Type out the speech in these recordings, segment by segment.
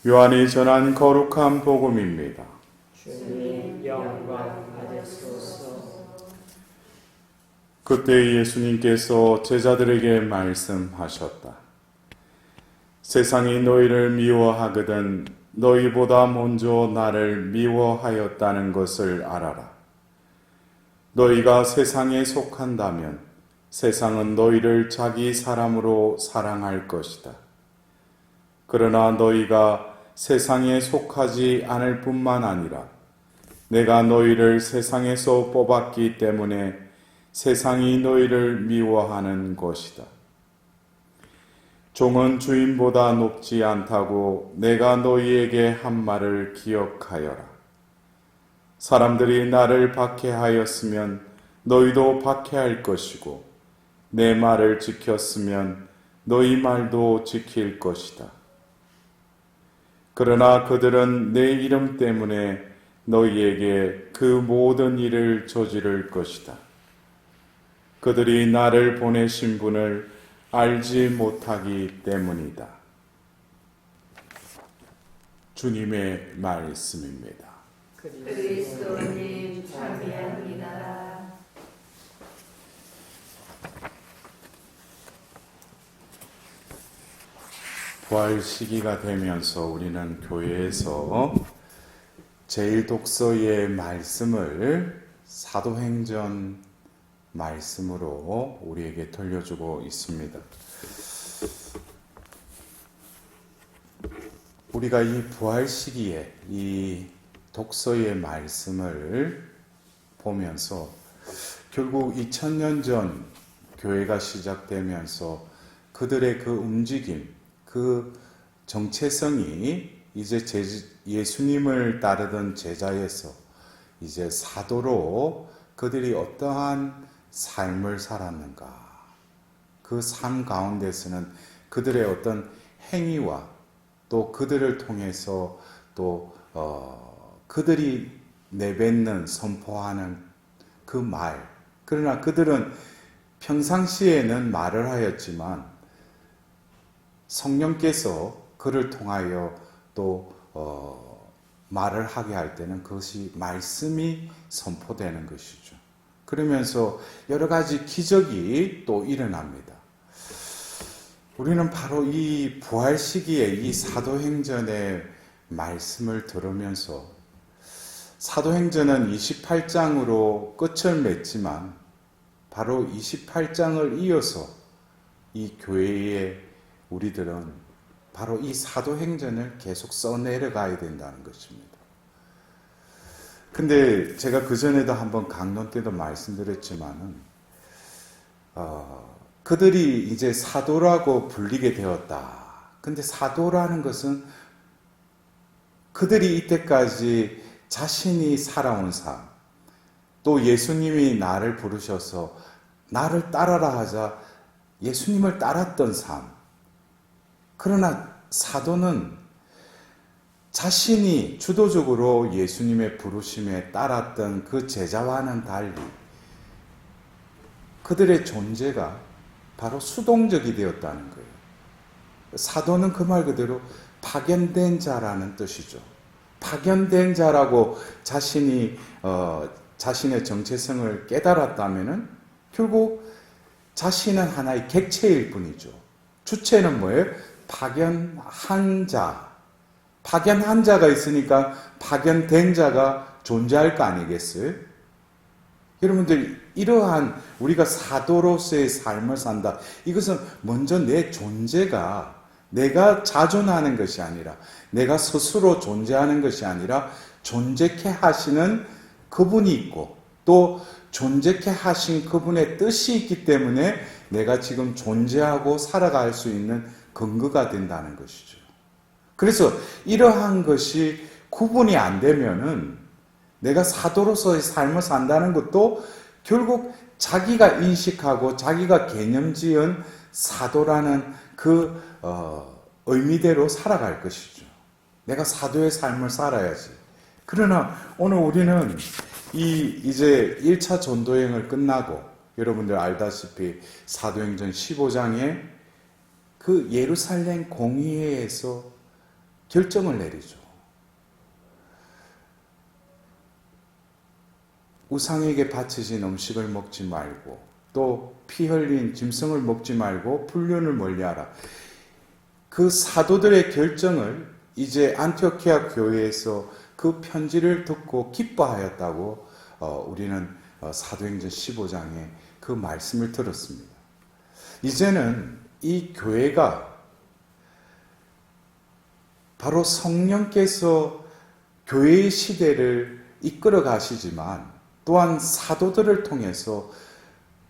요한이 전한 거룩한 복음입니다. 주님 영광 받으소서. 그때 예수님께서 제자들에게 말씀하셨다. 세상이 너희를 미워하거든 너희보다 먼저 나를 미워하였다는 것을 알아라. 너희가 세상에 속한다면 세상은 너희를 자기 사람으로 사랑할 것이다. 그러나 너희가 세상에 속하지 않을 뿐만 아니라 내가 너희를 세상에서 뽑았기 때문에 세상이 너희를 미워하는 것이다. 종은 주인보다 높지 않다고 내가 너희에게 한 말을 기억하여라. 사람들이 나를 박해하였으면 너희도 박해할 것이고 내 말을 지켰으면 너희 말도 지킬 것이다. 그러나 그들은 내 이름 때문에 너희에게 그 모든 일을 저지를 것이다. 그들이 나를 보내신 분을 알지 못하기 때문이다. 주님의 말씀입니다. 그리스도님 참여합니다. 부활 시기가 되면서 우리는 교회에서 제1독서의 말씀을 사도행전 말씀으로 우리에게 들려주고 있습니다. 우리가 이 부활 시기에 이 독서의 말씀을 보면서 결국 2000년 전 교회가 시작되면서 그들의 그 움직임, 그 정체성이 이제 예수님을 따르던 제자에서 이제 사도로 그들이 어떠한 삶을 살았는가, 그 삶 가운데서는 그들의 어떤 행위와 또 그들을 통해서 또 그들이 내뱉는 선포하는 그 말, 그러나 그들은 평상시에는 말을 하였지만 성령께서 그를 통하여 또 말을 하게 할 때는 그것이 말씀이 선포되는 것이죠. 그러면서 여러 가지 기적이 또 일어납니다. 우리는 바로 이 부활 시기에 이 사도행전의 말씀을 들으면서 사도행전은 28장으로 끝을 맺지만 바로 28장을 이어서 이 교회에 우리들은 바로 이 사도행전을 계속 써내려가야 된다는 것입니다. 근데 제가 그전에도 한번 강론 때도 말씀드렸지만은 그들이 이제 사도라고 불리게 되었다. 근데 사도라는 것은 그들이 이때까지 자신이 살아온 삶, 또 예수님이 나를 부르셔서 나를 따라라 하자 예수님을 따랐던 삶. 그러나 사도는 자신이 주도적으로 예수님의 부르심에 따랐던 그 제자와는 달리 그들의 존재가 바로 수동적이 되었다는 거예요. 사도는 그 말 그대로 파견된 자라는 뜻이죠. 파견된 자라고 자신이 자신의 정체성을 깨달았다면은 결국 자신은 하나의 객체일 뿐이죠. 주체는 뭐예요? 파견한 자. 파견한 자가 있으니까 파견된 자가 존재할 거 아니겠어요? 여러분들, 이러한 우리가 사도로서의 삶을 산다. 이것은 먼저 내 존재가 내가 자존하는 것이 아니라 내가 스스로 존재하는 것이 아니라 존재케 하시는 그분이 있고 또 존재케 하신 그분의 뜻이 있기 때문에 내가 지금 존재하고 살아갈 수 있는 근거가 된다는 것이죠. 그래서 이러한 것이 구분이 안 되면은 내가 사도로서의 삶을 산다는 것도 결국 자기가 인식하고 자기가 개념 지은 사도라는 그 의미대로 살아갈 것이죠. 내가 사도의 삶을 살아야지. 그러나 오늘 우리는 이제 1차 전도여행을 끝나고 여러분들 알다시피 사도행전 15장에 그 예루살렘 공회에서 결정을 내리죠. 우상에게 바쳐진 음식을 먹지 말고 또 피 흘린 짐승을 먹지 말고 불륜을 멀리하라. 그 사도들의 결정을 이제 안티오키아 교회에서 그 편지를 듣고 기뻐하였다고 우리는 사도행전 15장에 그 말씀을 들었습니다. 이제는 이 교회가 바로 성령께서 교회의 시대를 이끌어 가시지만 또한 사도들을 통해서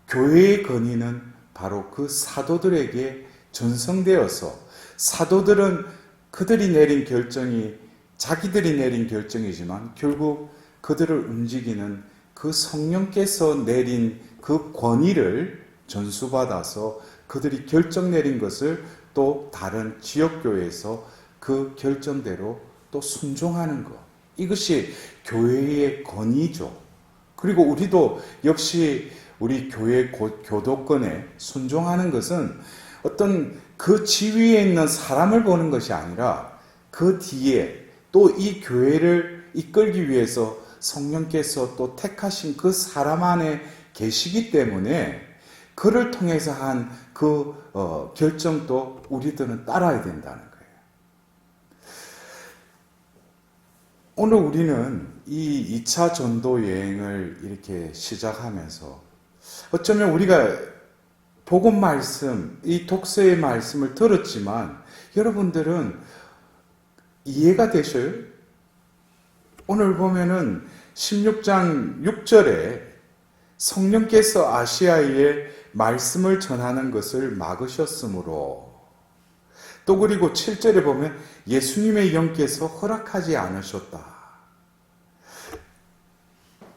교회의 권위는 바로 그 사도들에게 전성되어서 사도들은 그들이 내린 결정이 자기들이 내린 결정이지만 결국 그들을 움직이는 그 성령께서 내린 그 권위를 전수받아서 그들이 결정 내린 것을 또 다른 지역교회에서 그 결정대로 또 순종하는 것. 이것이 교회의 권위죠. 그리고 우리도 역시 우리 교회 교도권에 순종하는 것은 어떤 그 지위에 있는 사람을 보는 것이 아니라 그 뒤에 또 이 교회를 이끌기 위해서 성령께서 또 택하신 그 사람 안에 계시기 때문에 그를 통해서 한 그 결정도 우리들은 따라야 된다는 거예요. 오늘 우리는 이 2차 전도 여행을 이렇게 시작하면서 어쩌면 우리가 복음 말씀, 이 독서의 말씀을 들었지만 여러분들은 이해가 되셔요? 오늘 보면은 16장 6절에 성령께서 아시아에 말씀을 전하는 것을 막으셨으므로 또 그리고 7절에 보면 예수님의 영께서 허락하지 않으셨다.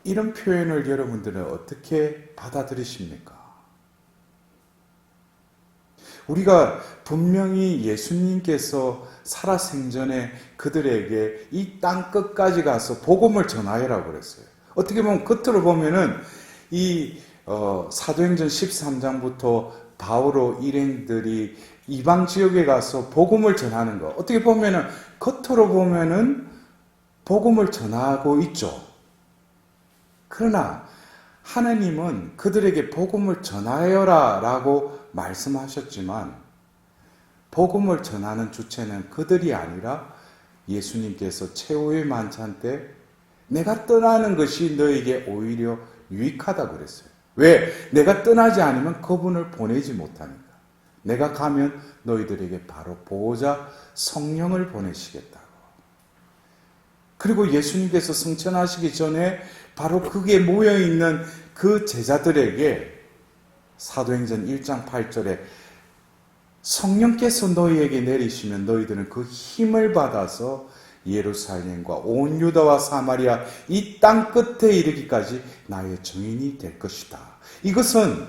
이런 표현을 여러분들은 어떻게 받아들이십니까? 우리가 분명히 예수님께서 살아생전에 그들에게 이 땅 끝까지 가서 복음을 전하여라고 그랬어요. 어떻게 보면 겉으로 보면은 이 사도행전 13장부터 바오로 일행들이 이방 지역에 가서 복음을 전하는 것. 어떻게 보면은 겉으로 보면은 복음을 전하고 있죠. 그러나 하나님은 그들에게 복음을 전하여라 라고 말씀하셨지만 복음을 전하는 주체는 그들이 아니라 예수님께서 최후의 만찬 때 내가 떠나는 것이 너에게 오히려 유익하다고 그랬어요. 왜? 내가 떠나지 않으면 그분을 보내지 못하니까. 내가 가면 너희들에게 바로 보호자 성령을 보내시겠다고. 그리고 예수님께서 승천하시기 전에 바로 그게 모여있는 그 제자들에게 사도행전 1장 8절에 성령께서 너희에게 내리시면 너희들은 그 힘을 받아서 예루살렘과 온 유다와 사마리아 이 땅 끝에 이르기까지 나의 증인이 될 것이다. 이것은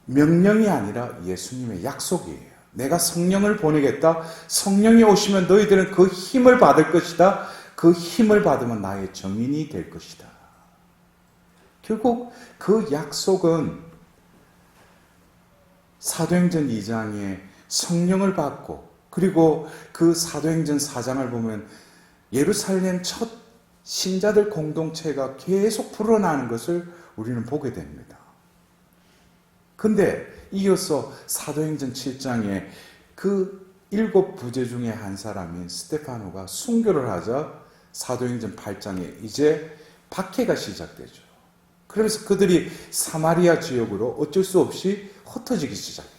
명령이 아니라 예수님의 약속이에요. 내가 성령을 보내겠다. 성령이 오시면 너희들은 그 힘을 받을 것이다. 그 힘을 받으면 나의 증인이 될 것이다. 결국 그 약속은 사도행전 2장에 성령을 받고 그리고 그 사도행전 4장을 보면 예루살렘 첫 신자들 공동체가 계속 불어나는 것을 우리는 보게 됩니다. 근데 이어서 사도행전 7장에 그 7 부제 중에 한 사람인 스데파노가 순교를 하자 사도행전 8장에 이제 박해가 시작되죠. 그러면서 그들이 사마리아 지역으로 어쩔 수 없이 흩어지기 시작해요.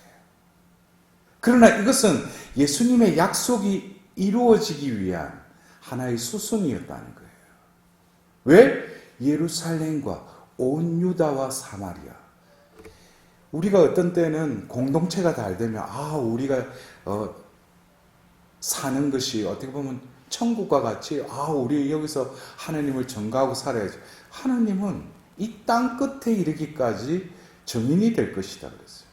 그러나 이것은 예수님의 약속이 이루어지기 위한 하나의 수순이었다는 거예요. 왜? 예루살렘과 온 유다와 사마리아. 우리가 어떤 때는 공동체가 잘 되면 우리가 사는 것이 어떻게 보면 천국과 같이 우리 여기서 하나님을 전가하고 살아야지. 하나님은 이 땅 끝에 이르기까지 증인이 될 것이다 그랬어요.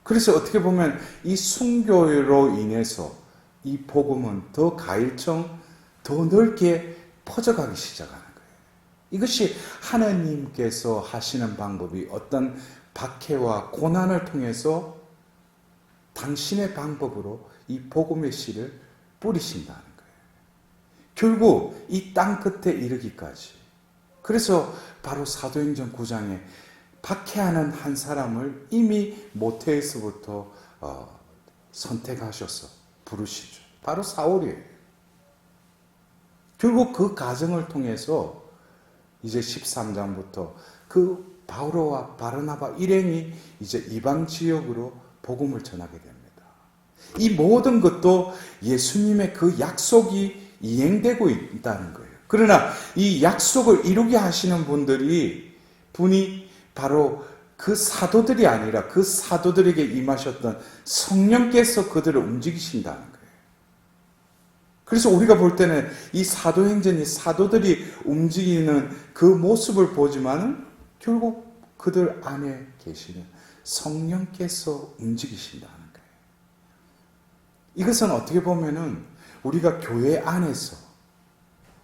그래서 어떻게 보면 이 순교로 인해서 이 복음은 더 가일청, 더 넓게 퍼져가기 시작하는 거예요. 이것이 하나님께서 하시는 방법이 어떤 박해와 고난을 통해서 당신의 방법으로 이 복음의 씨를 뿌리신다는 거예요. 결국 이 땅 끝에 이르기까지. 그래서 바로 사도행전 9장에 박해하는 한 사람을 이미 모태에서부터 선택하셔서 부르시죠. 바로 사울이에요. 결국 그 과정을 통해서 이제 13장부터 그 바울과 바르나바 일행이 이제 이방 지역으로 복음을 전하게 됩니다. 이 모든 것도 예수님의 그 약속이 이행되고 있다는 거예요. 그러나 이 약속을 이루게 하시는 분이 바로 그 사도들이 아니라 그 사도들에게 임하셨던 성령께서 그들을 움직이신다는 거예요. 그래서 우리가 볼 때는 이 사도행전이 사도들이 움직이는 그 모습을 보지만은 결국 그들 안에 계시는 성령께서 움직이신다는 거예요. 이것은 어떻게 보면은 우리가 교회 안에서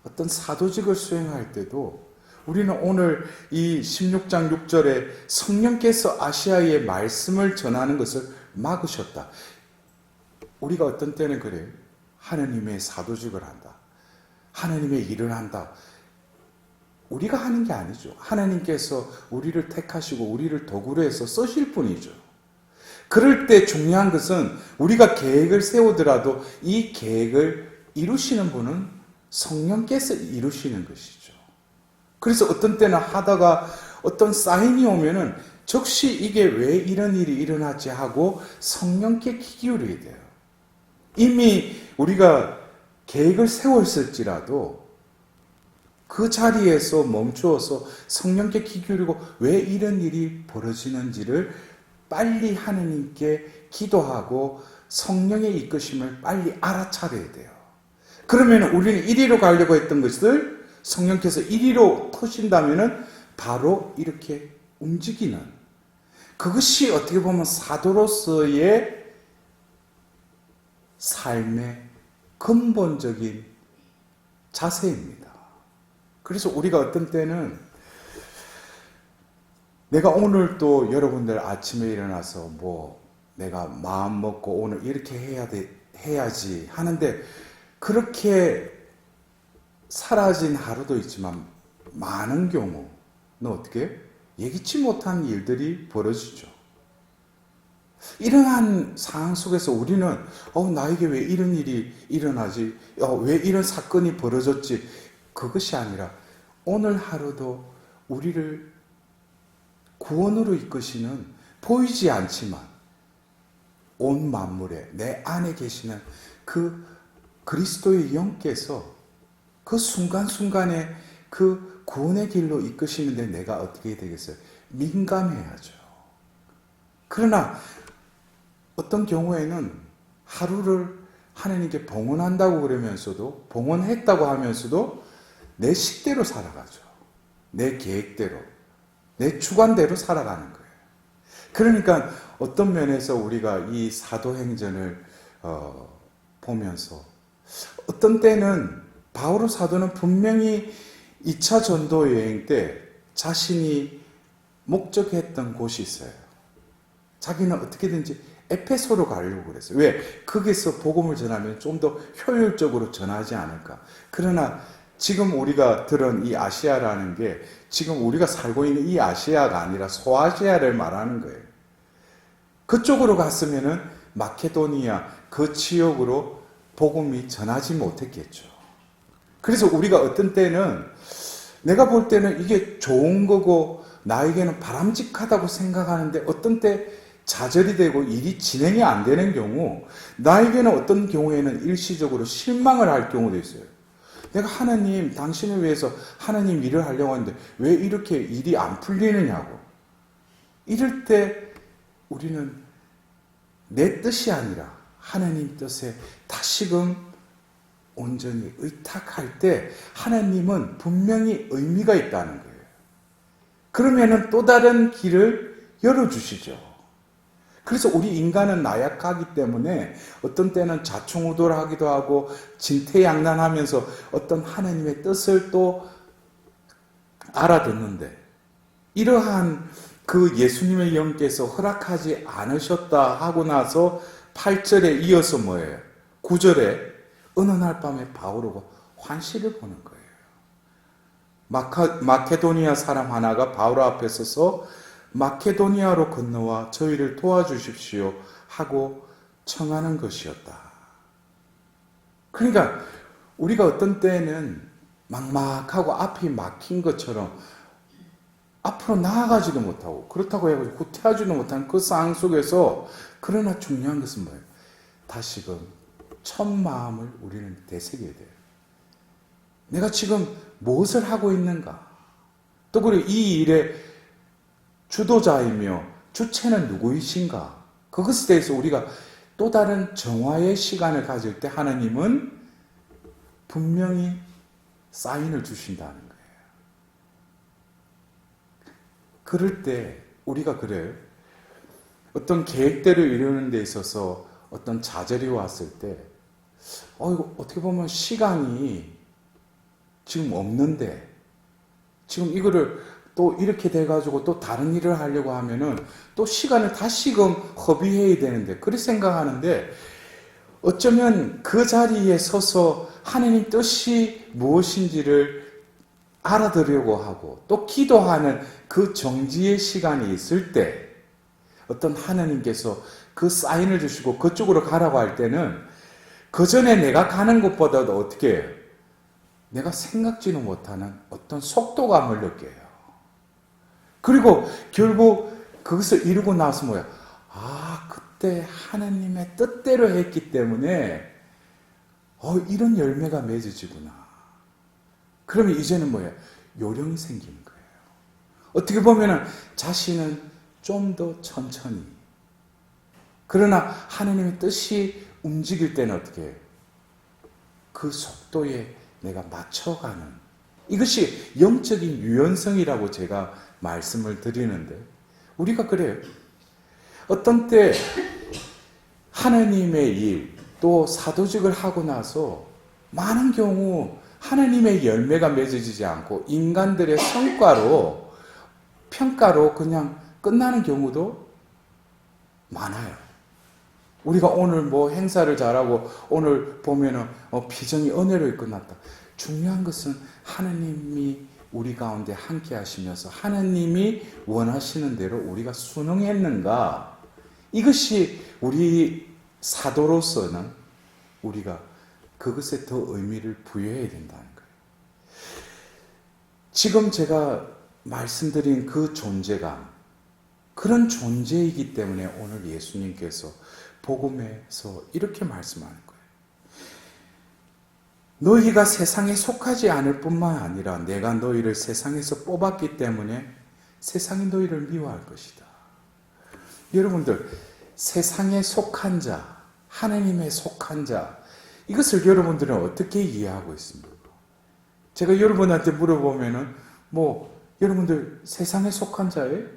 어떤 사도직을 수행할 때도 우리는 오늘 이 16장 6절에 성령께서 아시아의 말씀을 전하는 것을 막으셨다. 우리가 어떤 때는 그래요. 하나님의 사도직을 한다. 하나님의 일을 한다. 우리가 하는 게 아니죠. 하나님께서 우리를 택하시고 우리를 도구로 해서 쓰실 뿐이죠. 그럴 때 중요한 것은 우리가 계획을 세우더라도 이 계획을 이루시는 분은 성령께서 이루시는 것이죠. 그래서 어떤 때는 하다가 어떤 사인이 오면은 즉시 이게 왜 이런 일이 일어나지 하고 성령께 귀 기울이게 돼요. 이미 우리가 계획을 세웠을지라도 그 자리에서 멈추어서 성령께 귀 기울이고 왜 이런 일이 벌어지는지를 빨리 하느님께 기도하고 성령의 이끄심을 빨리 알아차려야 돼요. 그러면 우리는 이리로 가려고 했던 것을 성령께서 이리로 터신다면 바로 이렇게 움직이는, 그것이 어떻게 보면 사도로서의 삶의 근본적인 자세입니다. 그래서 우리가 어떤 때는 내가 오늘 또 여러분들 아침에 일어나서 내가 마음 먹고 오늘 이렇게 해야지 하는데 그렇게 사라진 하루도 있지만 많은 경우는 어떻게 예기치 못한 일들이 벌어지죠. 이러한 상황 속에서 우리는 나에게 왜 이런 일이 일어나지? 왜 이런 사건이 벌어졌지? 그것이 아니라 오늘 하루도 우리를 구원으로 이끄시는 보이지 않지만 온 만물에 내 안에 계시는 그 그리스도의 영께서 그 순간순간에 그 구원의 길로 이끄시는데 내가 어떻게 되겠어요? 민감해야죠. 그러나 어떤 경우에는 하루를 하나님께 봉헌한다고 그러면서도, 봉헌했다고 하면서도 내 식대로 살아가죠. 내 계획대로, 내 주관대로 살아가는 거예요. 그러니까 어떤 면에서 우리가 이 사도행전을 보면서 어떤 때는 바울 사도는 분명히 2차 전도 여행 때 자신이 목적했던 곳이 있어요. 자기는 어떻게든지 에페소로 가려고 그랬어요. 왜? 거기서 복음을 전하면 좀 더 효율적으로 전하지 않을까. 그러나 지금 우리가 들은 이 아시아라는 게 지금 우리가 살고 있는 이 아시아가 아니라 소아시아를 말하는 거예요. 그쪽으로 갔으면은 마케도니아 그 지역으로 복음이 전하지 못했겠죠. 그래서 우리가 어떤 때는 내가 볼 때는 이게 좋은 거고 나에게는 바람직하다고 생각하는데 어떤 때 좌절이 되고 일이 진행이 안 되는 경우, 나에게는 어떤 경우에는 일시적으로 실망을 할 경우도 있어요. 내가 하나님, 당신을 위해서 하나님 일을 하려고 하는데 왜 이렇게 일이 안 풀리느냐고. 이럴 때 우리는 내 뜻이 아니라 하나님 뜻에 다시금 온전히 의탁할 때 하나님은 분명히 의미가 있다는 거예요. 그러면은 또 다른 길을 열어주시죠. 그래서 우리 인간은 나약하기 때문에 어떤 때는 자충우돌하기도 하고 진퇴양난하면서 어떤 하나님의 뜻을 또 알아듣는데, 이러한 그 예수님의 영께서 허락하지 않으셨다 하고 나서 8절에 이어서 뭐예요? 9절에 어느 날 밤에 바오로가 환시를 보는 거예요. 마케도니아 사람 하나가 바울 앞에 서서 마케도니아로 건너와 저희를 도와주십시오 하고 청하는 것이었다. 그러니까 우리가 어떤 때는 막막하고 앞이 막힌 것처럼 앞으로 나아가지도 못하고 그렇다고 해가지고 후퇴하지도 못하는 그 상황 속에서 그러나 중요한 것은 뭐예요? 다시금 첫 마음을 우리는 되새겨야 돼요. 내가 지금 무엇을 하고 있는가? 또 그리고 이 일의 주도자이며 주체는 누구이신가? 그것에 대해서 우리가 또 다른 정화의 시간을 가질 때 하나님은 분명히 사인을 주신다는 거예요. 그럴 때 우리가 그래요. 어떤 계획대로 이루는 데 있어서 어떤 좌절이 왔을 때 이거 어떻게 보면 시간이 지금 없는데 지금 이거를 또 이렇게 돼가지고 또 다른 일을 하려고 하면은 또 시간을 다시금 허비해야 되는데 그렇게 생각하는데 어쩌면 그 자리에 서서 하나님 뜻이 무엇인지를 알아들으려고 하고 또 기도하는 그 정지의 시간이 있을 때 어떤 하나님께서 그 사인을 주시고 그쪽으로 가라고 할 때는 그 전에 내가 가는 것보다도 어떻게 해요? 내가 생각지도 못하는 어떤 속도감을 느껴요. 그리고 결국 그것을 이루고 나서 뭐야? 그때 하나님의 뜻대로 했기 때문에 이런 열매가 맺어지구나. 그러면 이제는 뭐예요? 요령이 생기는 거예요. 어떻게 보면은 자신은 좀 더 천천히. 그러나 하나님의 뜻이 움직일 때는 어떻게 해요? 그 속도에 내가 맞춰가는. 이것이 영적인 유연성이라고 제가 말씀을 드리는데 우리가 그래요. 어떤 때 하나님의 일, 또 사도직을 하고 나서 많은 경우 하나님의 열매가 맺어지지 않고 인간들의 성과로 평가로 그냥 끝나는 경우도 많아요. 우리가 오늘 뭐 행사를 잘하고 오늘 보면은 비전이 은혜로 끝났다. 중요한 것은 하나님이 우리 가운데 함께 하시면서 하나님이 원하시는 대로 우리가 순응했는가? 이것이 우리 사도로서는 우리가 그것에 더 의미를 부여해야 된다는 거예요. 지금 제가 말씀드린 그 존재감, 그런 존재이기 때문에 오늘 예수님께서 복음에서 이렇게 말씀하는 거예요. 너희가 세상에 속하지 않을 뿐만 아니라 내가 너희를 세상에서 뽑았기 때문에 세상이 너희를 미워할 것이다. 여러분들, 세상에 속한 자, 하나님에 속한 자, 이것을 여러분들은 어떻게 이해하고 있습니까? 제가 여러분한테 물어보면은 여러분들 세상에 속한 자예요?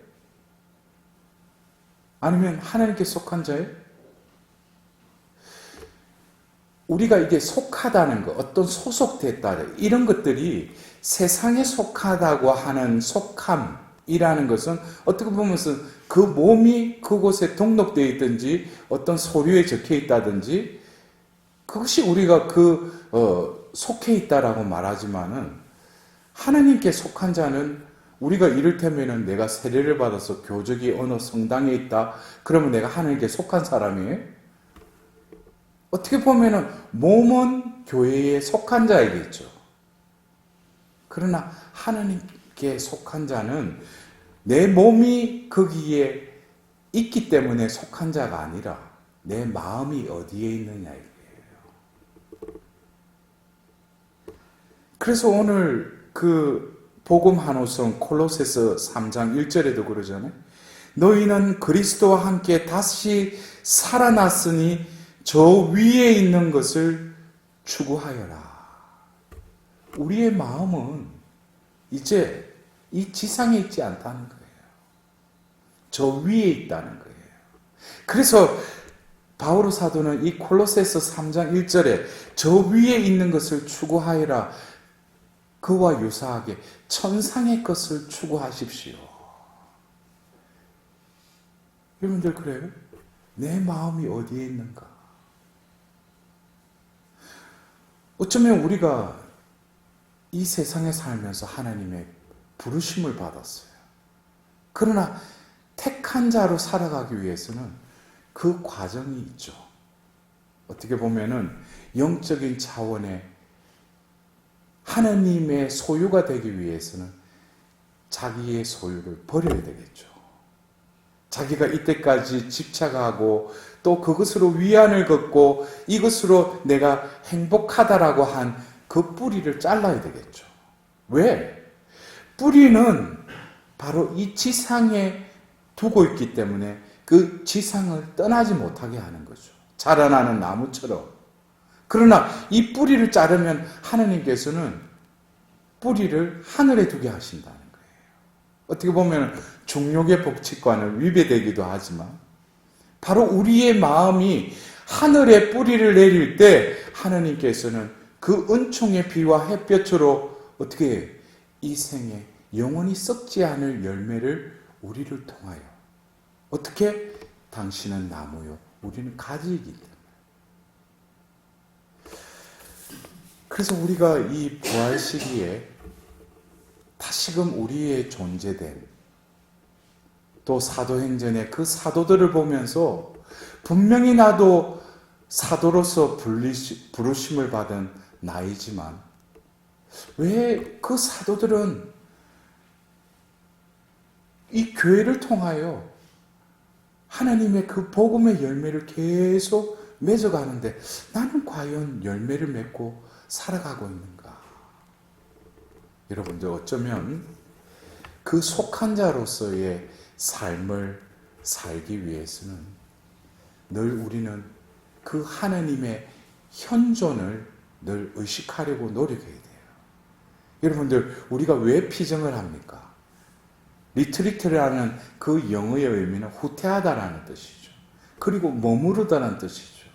아니면 하나님께 속한 자예요? 우리가 이게 속하다는 것, 어떤 소속됐다, 이런 것들이 세상에 속하다고 하는 속함이라는 것은 어떻게 보면 그 몸이 그곳에 등록되어 있든지 어떤 서류에 적혀 있다든지 그것이 우리가 속해 있다라고 말하지만은 하나님께 속한 자는 우리가 이를테면은 내가 세례를 받아서 교적이 어느 성당에 있다. 그러면 내가 하나님께 속한 사람이에요? 어떻게 보면은 몸은 교회에 속한 자이겠죠. 그러나 하나님께 속한 자는 내 몸이 거기에 있기 때문에 속한 자가 아니라 내 마음이 어디에 있느냐예요. 그래서 오늘 그 복음 한호성 콜로새서 3장 1절에도 그러잖아요. 너희는 그리스도와 함께 다시 살아났으니 저 위에 있는 것을 추구하여라. 우리의 마음은 이제 이 지상에 있지 않다는 거예요. 저 위에 있다는 거예요. 그래서 바오로 사도는 이 콜로새서 3장 1절에 저 위에 있는 것을 추구하여라. 그와 유사하게 천상의 것을 추구하십시오. 여러분들 그래요? 내 마음이 어디에 있는가? 어쩌면 우리가 이 세상에 살면서 하나님의 부르심을 받았어요. 그러나 택한 자로 살아가기 위해서는 그 과정이 있죠. 어떻게 보면은 영적인 차원의 하나님의 소유가 되기 위해서는 자기의 소유를 버려야 되겠죠. 자기가 이때까지 집착하고 또 그것으로 위안을 걷고 이것으로 내가 행복하다라고 한 그 뿌리를 잘라야 되겠죠. 왜? 뿌리는 바로 이 지상에 두고 있기 때문에 그 지상을 떠나지 못하게 하는 거죠. 자라나는 나무처럼. 그러나 이 뿌리를 자르면 하나님께서는 뿌리를 하늘에 두게 하신다는 거예요. 어떻게 보면 중력의 법칙과는 위배되기도 하지만 바로 우리의 마음이 하늘에 뿌리를 내릴 때 하나님께서는 그 은총의 비와 햇볕으로 어떻게 이 생에 영원히 썩지 않을 열매를 우리를 통하여 어떻게? 당신은 나무요 우리는 가지이기 때문에. 그래서 우리가 이 부활 시기에 다시금 우리의 존재된 또 사도행전의 그 사도들을 보면서 분명히 나도 사도로서 부르심을 받은 나이지만 왜 그 사도들은 이 교회를 통하여 하나님의 그 복음의 열매를 계속 맺어가는데 나는 과연 열매를 맺고 살아가고 있는가? 여러분들 어쩌면 그 속한 자로서의 삶을 살기 위해서는 늘 우리는 그 하나님의 현존을 늘 의식하려고 노력해야 돼요. 여러분들 우리가 왜 피정을 합니까? 리트리트라는 그 영어의 의미는 후퇴하다라는 뜻이죠. 그리고 머무르다는 뜻이죠.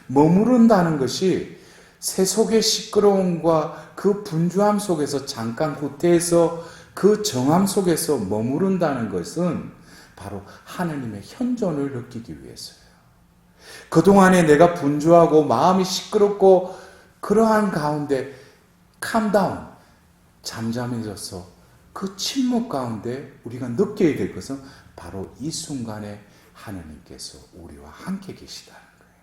머무른다는 것이 세속의 시끄러움과 그 분주함 속에서 잠깐 후퇴해서 그 정함 속에서 머무른다는 것은 바로 하나님의 현존을 느끼기 위해서예요. 그동안에 내가 분주하고 마음이 시끄럽고 그러한 가운데 캄다운, 잠잠해져서 그 침묵 가운데 우리가 느껴야 될 것은 바로 이 순간에 하나님께서 우리와 함께 계시다는 거예요.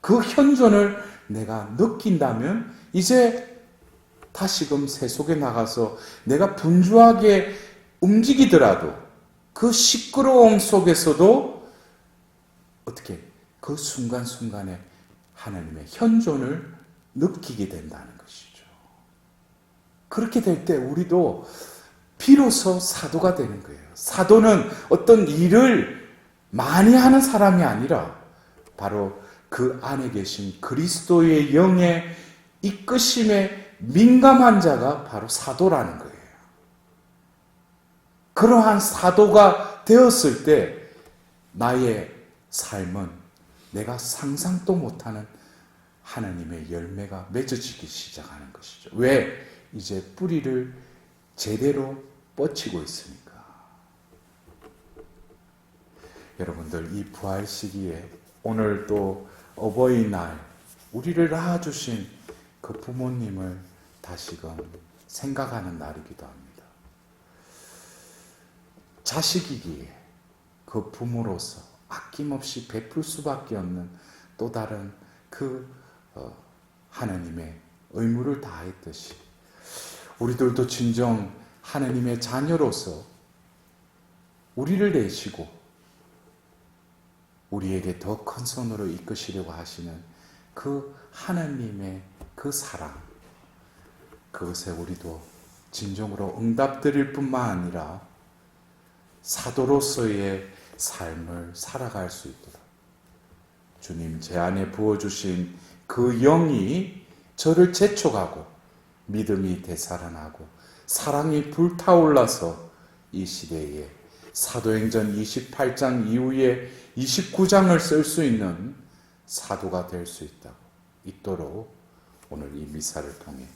그 현존을 내가 느낀다면 이제 다시금 세속에 나가서 내가 분주하게 움직이더라도 그 시끄러움 속에서도 어떻게 그 순간순간에 하나님의 현존을 느끼게 된다는 것이죠. 그렇게 될 때 우리도 비로소 사도가 되는 거예요. 사도는 어떤 일을 많이 하는 사람이 아니라 바로 그 안에 계신 그리스도의 영의 이끄심에 민감한 자가 바로 사도라는 거예요. 그러한 사도가 되었을 때 나의 삶은 내가 상상도 못하는 하나님의 열매가 맺어지기 시작하는 것이죠. 왜? 이제 뿌리를 제대로 뻗치고 있으니까. 여러분들 이 부활 시기에 오늘 또 어버이날 우리를 낳아주신 그 부모님을 다시금 생각하는 날이기도 합니다. 자식이기에 그 부모로서 아낌없이 베풀 수밖에 없는 또 다른 그 하나님의 의무를 다했듯이 우리들도 진정 하나님의 자녀로서 우리를 내시고 우리에게 더 큰 손으로 이끄시려고 하시는 그 하나님의 그 사랑, 그것에 우리도 진정으로 응답드릴 뿐만 아니라 사도로서의 삶을 살아갈 수 있도록 주님 제 안에 부어주신 그 영이 저를 재촉하고 믿음이 되살아나고 사랑이 불타올라서 이 시대에 사도행전 28장 이후에 29장을 쓸 수 있는 사도가 될 수 있도록 오늘 이 미사를 통해